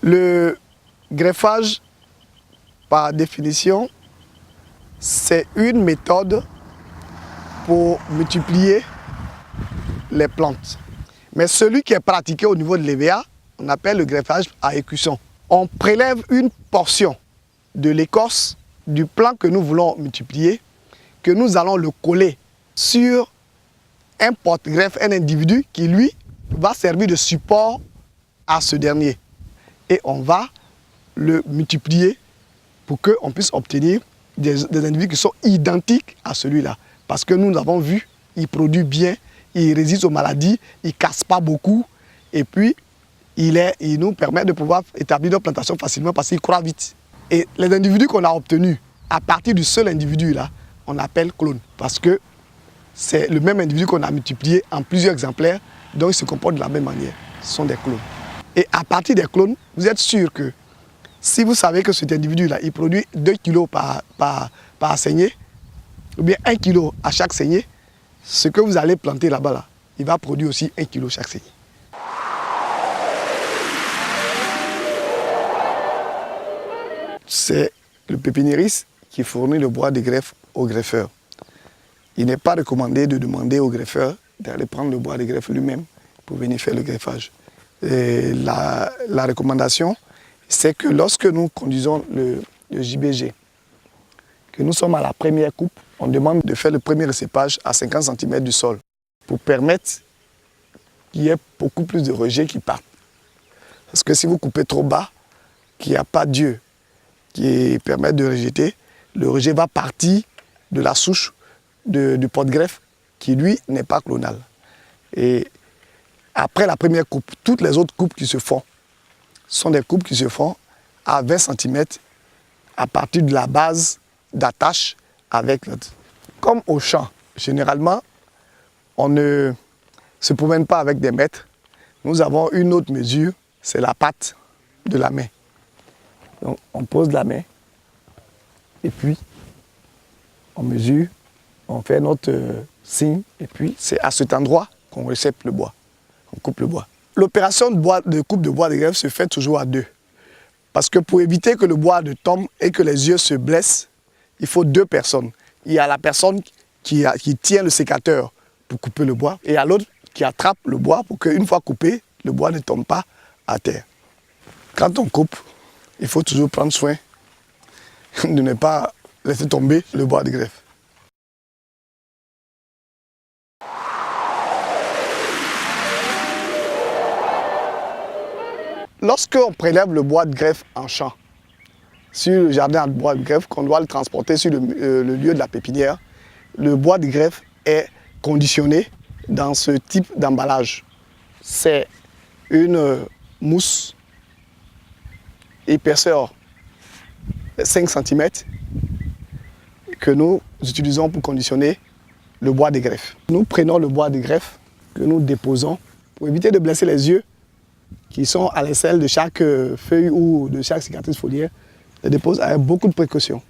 Le greffage, par définition, c'est une méthode pour multiplier les plantes. Mais celui qui est pratiqué au niveau de l'EVA, on appelle le greffage à écusson. On prélève une portion de l'écorce du plant que nous voulons multiplier, que nous allons le coller sur un porte-greffe, un individu qui, lui, va servir de support à ce dernier. Et on va le multiplier pour qu'on puisse obtenir des individus qui sont identiques à celui-là. Parce que nous avons vu, il produit bien, il résiste aux maladies, il ne casse pas beaucoup, et puis il nous permet de pouvoir établir nos plantations facilement parce qu'il croît vite. Et les individus qu'on a obtenus, à partir du seul individu-là, on appelle clone. Parce que c'est le même individu qu'on a multiplié en plusieurs exemplaires, donc il se comporte de la même manière. Ce sont des clones. Et à partir des clones, vous êtes sûr que si vous savez que cet individu-là, il produit 2 kg par saignée, ou bien 1 kg à chaque saignée, ce que vous allez planter là-bas, là, il va produire aussi 1 kg chaque saignée. C'est le pépiniériste qui fournit le bois de greffe au greffeur. Il n'est pas recommandé de demander au greffeur d'aller prendre le bois de greffe lui-même pour venir faire le greffage. Et la recommandation, c'est que lorsque nous conduisons le JBG, que nous sommes à la première coupe, on demande de faire le premier recépage à 50 cm du sol pour permettre qu'il y ait beaucoup plus de rejets qui partent. Parce que si vous coupez trop bas, qu'il n'y a pas Dieu qui permet de rejeter, le rejet va partir de la souche du porte-greffe qui, lui, n'est pas clonal. Et après la première coupe, toutes les autres coupes qui se font sont des coupes qui se font à 20 cm à partir de la base d'attache avec l'autre. Comme au champ, généralement, on ne se promène pas avec des mètres. Nous avons une autre mesure, c'est la patte de la main. Donc, on pose la main et puis on mesure, on fait notre signe et puis c'est à cet endroit qu'on récepte le bois, on coupe le bois. L'opération de coupe de bois de greffe se fait toujours à deux. Parce que pour éviter que le bois ne tombe et que les yeux se blessent, il faut 2 personnes. Il y a la personne qui tient le sécateur pour couper le bois et il y a l'autre qui attrape le bois pour qu'une fois coupé, le bois ne tombe pas à terre. Quand on coupe, il faut toujours prendre soin de ne pas laisser tomber le bois de greffe. Lorsqu'on prélève le bois de greffe en champ, sur le jardin de bois de greffe, qu'on doit le transporter sur le lieu de la pépinière, le bois de greffe est conditionné dans ce type d'emballage. C'est une mousse épaisseur 5 cm que nous utilisons pour conditionner le bois de greffe. Nous prenons le bois de greffe que nous déposons pour éviter de blesser les yeux qui sont à l'aisselle de chaque feuille ou de chaque cicatrice foliaire. Les dépose avec beaucoup de précautions.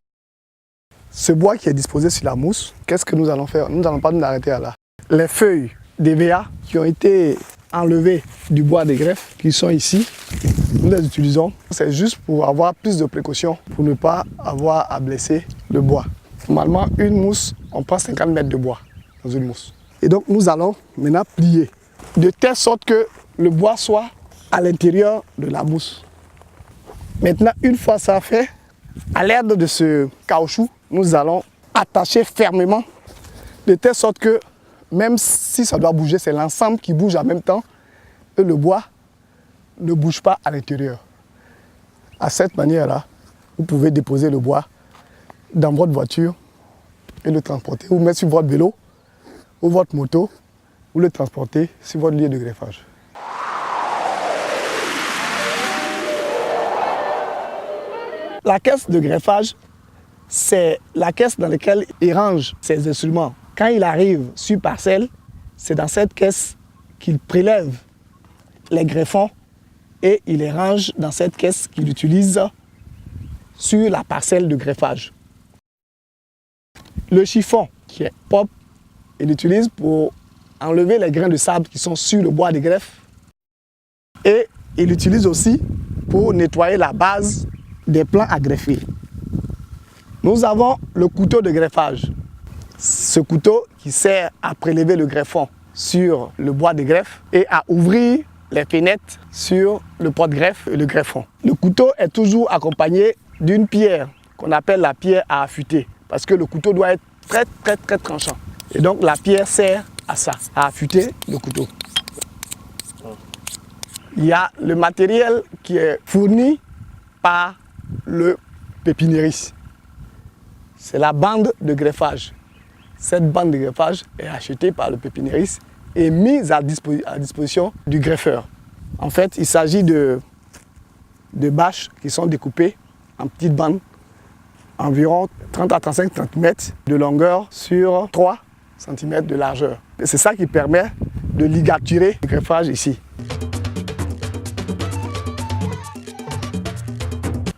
Ce bois qui est disposé sur la mousse, qu'est-ce que nous allons faire? Nous n'allons pas nous arrêter à là. Les feuilles d'EVA qui ont été enlevées du bois de greffe, qui sont ici, nous les utilisons. C'est juste pour avoir plus de précautions, pour ne pas avoir à blesser le bois. Normalement, une mousse, on prend 50 mètres de bois dans une mousse. Et donc, nous allons maintenant plier, de telle sorte que le bois soit à l'intérieur de la mousse. Maintenant, une fois ça fait, à l'aide de ce caoutchouc, nous allons attacher fermement, de telle sorte que même si ça doit bouger, c'est l'ensemble qui bouge en même temps et le bois ne bouge pas à l'intérieur. À cette manière-là, vous pouvez déposer le bois dans votre voiture et le transporter. Ou mettre sur votre vélo ou votre moto ou le transporter sur votre lieu de greffage. La caisse de greffage, c'est la caisse dans laquelle il range ses instruments. Quand il arrive sur parcelle, c'est dans cette caisse qu'il prélève les greffons et il les range dans cette caisse qu'il utilise sur la parcelle de greffage. Le chiffon qui est propre, il l'utilise pour enlever les grains de sable qui sont sur le bois de greffe et il l'utilise aussi pour nettoyer la base des plans à greffer. Nous avons le couteau de greffage. Ce couteau qui sert à prélever le greffon sur le bois de greffe et à ouvrir les fenêtres sur le porte-greffe et le greffon. Le couteau est toujours accompagné d'une pierre qu'on appelle la pierre à affûter parce que le couteau doit être très tranchant. Et donc la pierre sert à ça, à affûter le couteau. Il y a le matériel qui est fourni par le pépiniériste. C'est la bande de greffage. Cette bande de greffage est achetée par le pépiniériste et mise à disposition du greffeur. En fait, il s'agit de bâches qui sont découpées en petites bandes, environ 30 à 35 cm de longueur sur 3 cm de largeur. C'est ça qui permet de ligaturer le greffage ici.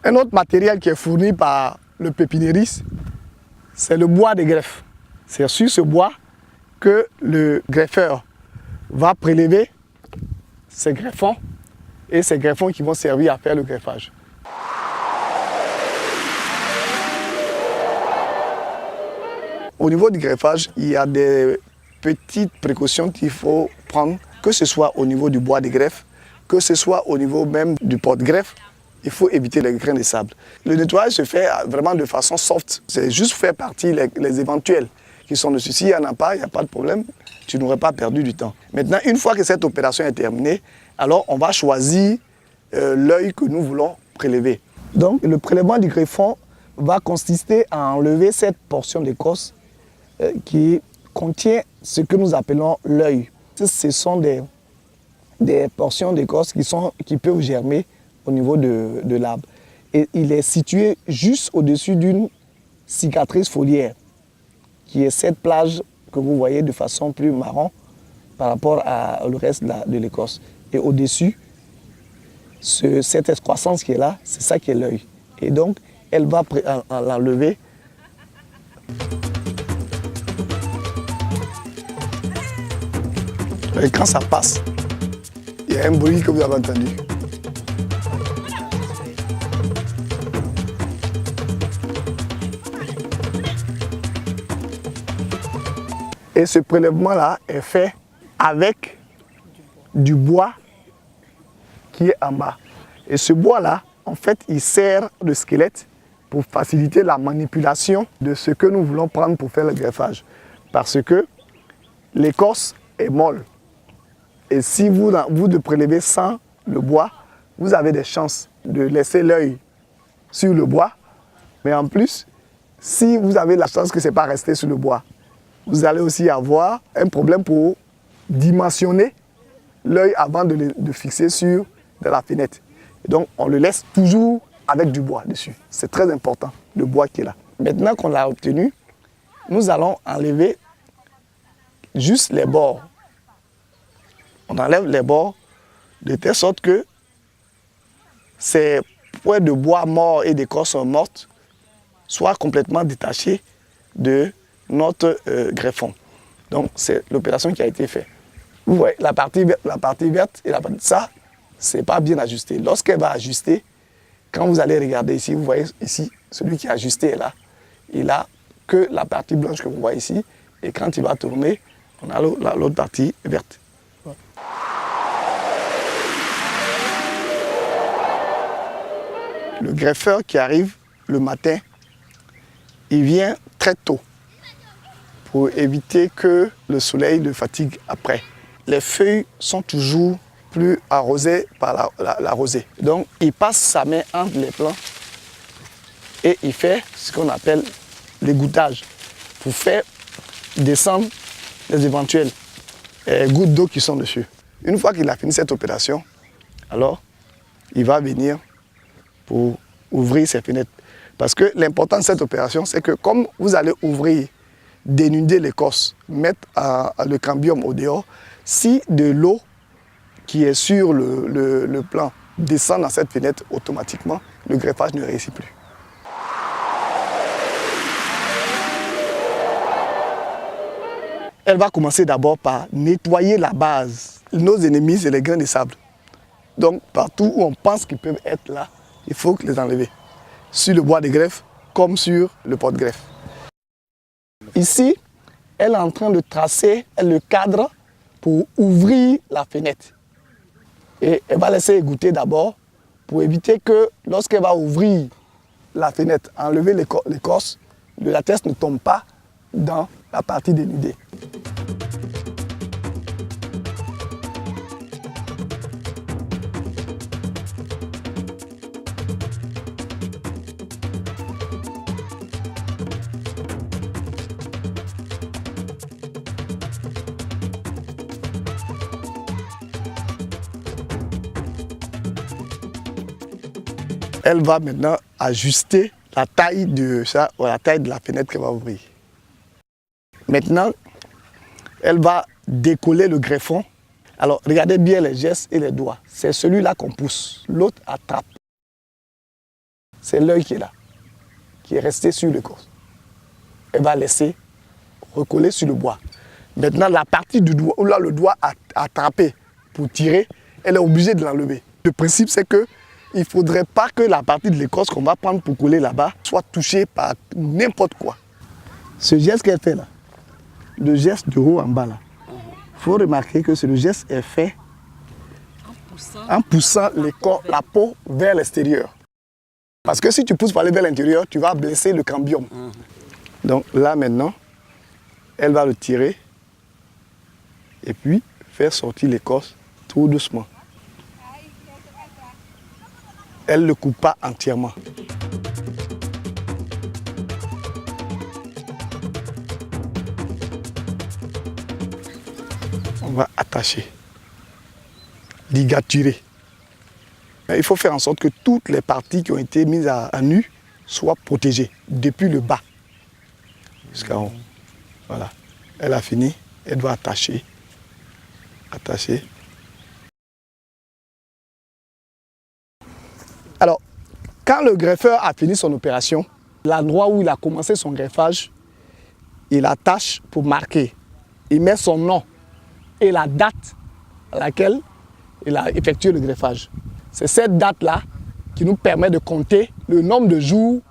Un autre matériel qui est fourni par le pépiniériste, c'est le bois de greffe. C'est sur ce bois que le greffeur va prélever ses greffons et ces greffons qui vont servir à faire le greffage. Au niveau du greffage, il y a des petites précautions qu'il faut prendre, que ce soit au niveau du bois de greffe, que ce soit au niveau même du porte-greffe. Il faut éviter les grains de sable. Le nettoyage se fait vraiment de façon soft. C'est juste faire partie les éventuels qui sont dessus. S'il n'y en a pas, il n'y a pas de problème. Tu n'aurais pas perdu du temps. Maintenant, une fois que cette opération est terminée, alors on va choisir l'œil que nous voulons prélever. Donc, le prélèvement du greffon va consister à enlever cette portion d'écorce qui contient ce que nous appelons l'œil. Ce sont des portions d'écorce qui peuvent germer au niveau de l'arbre. Et il est situé juste au-dessus d'une cicatrice foliaire, qui est cette plage que vous voyez de façon plus marron par rapport au reste de l'écorce. Et au-dessus, cette excroissance qui est là, c'est ça qui est l'œil. Et donc, elle va l'enlever. Et quand ça passe, il y a un bruit que vous avez entendu. Et ce prélèvement-là est fait avec du bois qui est en bas. Et ce bois-là, en fait, il sert de squelette pour faciliter la manipulation de ce que nous voulons prendre pour faire le greffage. Parce que l'écorce est molle. Et si vous de prélever sans le bois, vous avez des chances de laisser l'œil sur le bois. Mais en plus, si vous avez la chance que ce n'est pas resté sur le bois, vous allez aussi avoir un problème pour dimensionner l'œil avant de fixer sur la fenêtre. Et donc, on le laisse toujours avec du bois dessus. C'est très important, le bois qui est là. Maintenant qu'on l'a obtenu, nous allons enlever juste les bords. On enlève les bords de telle sorte que ces points de bois morts et d'écorce morte soient complètement détachés de notre greffon. Donc, c'est l'opération qui a été faite. Vous voyez, la partie verte et la partie... Ça, c'est pas bien ajusté. Lorsqu'elle va ajuster, quand vous allez regarder ici, vous voyez ici, celui qui est ajusté est là. Il n'a que la partie blanche que vous voyez ici. Et quand il va tourner, on a l'autre partie verte. Le greffeur qui arrive le matin, il vient très tôt pour éviter que le soleil le fatigue après. Les feuilles sont toujours plus arrosées par la rosée. Donc, il passe sa main entre les plants et il fait ce qu'on appelle l'égouttage pour faire descendre les éventuelles gouttes d'eau qui sont dessus. Une fois qu'il a fini cette opération, alors il va venir pour ouvrir ses fenêtres. Parce que l'important de cette opération, c'est que comme vous allez ouvrir, dénuder l'écorce, mettre le cambium au dehors, si de l'eau qui est sur le plan descend dans cette fenêtre automatiquement, le greffage ne réussit plus. Elle va commencer d'abord par nettoyer la base. Nos ennemis, c'est les grains de sable. Donc partout où on pense qu'ils peuvent être là, il faut les enlever. Sur le bois de greffe comme sur le porte-greffe. Ici, elle est en train de tracer le cadre pour ouvrir la fenêtre. Et elle va laisser égoutter d'abord pour éviter que lorsqu'elle va ouvrir la fenêtre, enlever l'écorce, le latex ne tombe pas dans la partie dénudée. Elle va maintenant ajuster la taille de la fenêtre qu'elle va ouvrir. Maintenant, elle va décoller le greffon. Alors, regardez bien les gestes et les doigts. C'est celui-là qu'on pousse. L'autre attrape. C'est l'œil qui est là, qui est resté sur l'écorce. Elle va laisser recoller sur le bois. Maintenant, la partie du doigt, où là le doigt a attrapé pour tirer, elle est obligée de l'enlever. Le principe, c'est que il ne faudrait pas que la partie de l'écorce qu'on va prendre pour coller là-bas soit touchée par n'importe quoi. Ce geste qu'elle fait là, le geste de haut en bas là, il faut remarquer que le geste est fait en poussant la peau vers l'extérieur. Parce que si tu pousses pour aller vers l'intérieur, tu vas blesser le cambium. Donc là maintenant, elle va le tirer et puis faire sortir l'écorce tout doucement. Elle ne le coupe pas entièrement. On va attacher, ligaturer. Il faut faire en sorte que toutes les parties qui ont été mises à nu soient protégées, depuis le bas jusqu'en haut. Voilà. Elle a fini, elle doit attacher, attacher. Alors, quand le greffeur a fini son opération, l'endroit où il a commencé son greffage, il attache pour marquer. Il met son nom et la date à laquelle il a effectué le greffage. C'est cette date-là qui nous permet de compter le nombre de jours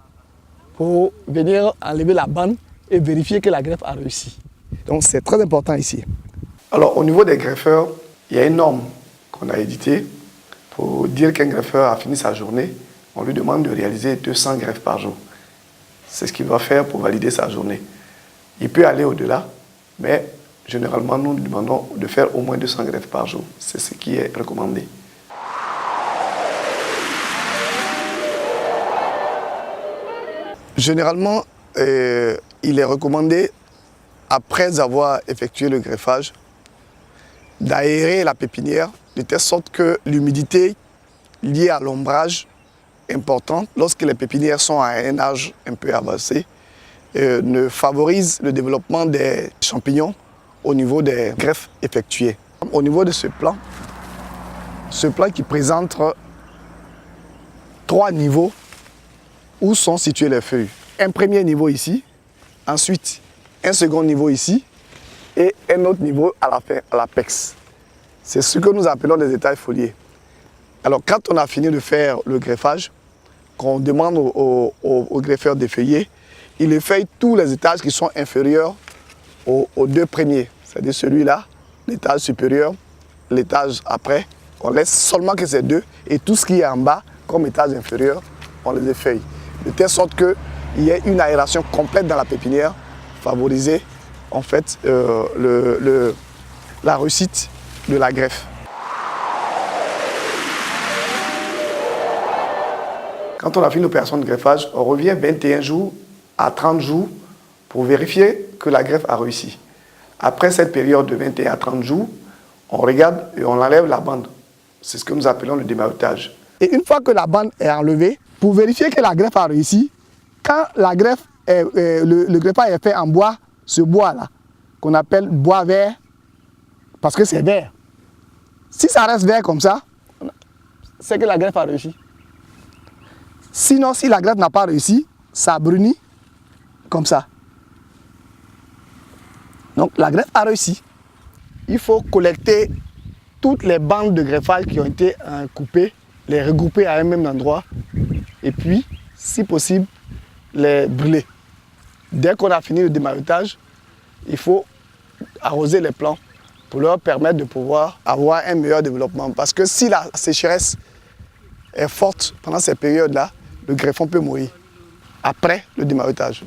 pour venir enlever la bande et vérifier que la greffe a réussi. Donc c'est très important ici. Alors au niveau des greffeurs, il y a une norme qu'on a éditée. Pour dire qu'un greffeur a fini sa journée, on lui demande de réaliser 200 greffes par jour. C'est ce qu'il doit faire pour valider sa journée. Il peut aller au-delà, mais généralement, nous lui demandons de faire au moins 200 greffes par jour. C'est ce qui est recommandé. Généralement, il est recommandé, après avoir effectué le greffage, d'aérer la pépinière de telle sorte que l'humidité liée à l'ombrage importante, lorsque les pépinières sont à un âge un peu avancé, ne favorise le développement des champignons au niveau des greffes effectuées. Au niveau de ce plan qui présente 3 niveaux où sont situées les feuilles. Un premier niveau ici, ensuite un second niveau ici et un autre niveau à l'apex. C'est ce que nous appelons les étages foliés. Alors quand on a fini de faire le greffage, qu'on demande au greffeur d'effeuiller, il effeuille tous les étages qui sont inférieurs aux 2 premiers. C'est-à-dire celui-là, l'étage supérieur, l'étage après. On laisse seulement que ces 2 et tout ce qui est en bas comme étage inférieur, on les effeuille. De telle sorte qu'il y ait une aération complète dans la pépinière, favoriser en fait la réussite de la greffe. Quand on a fini l'opération de greffage, on revient 21 jours à 30 jours pour vérifier que la greffe a réussi. Après cette période de 21 à 30 jours, on regarde et on enlève la bande. C'est ce que nous appelons le démaillotage. Et une fois que la bande est enlevée, pour vérifier que la greffe a réussi, quand la greffe le greffage est fait en bois, ce bois-là, qu'on appelle bois vert, parce que c'est vert. Si ça reste vert comme ça, c'est que la greffe a réussi. Sinon, si la greffe n'a pas réussi, ça brunit comme ça. Donc la greffe a réussi. Il faut collecter toutes les bandes de greffage qui ont été coupées, les regrouper à un même endroit et puis, si possible, les brûler. Dès qu'on a fini le démarrage, il faut arroser les plants pour leur permettre de pouvoir avoir un meilleur développement. Parce que si la sécheresse est forte pendant ces périodes-là, le greffon peut mourir après le démarrage.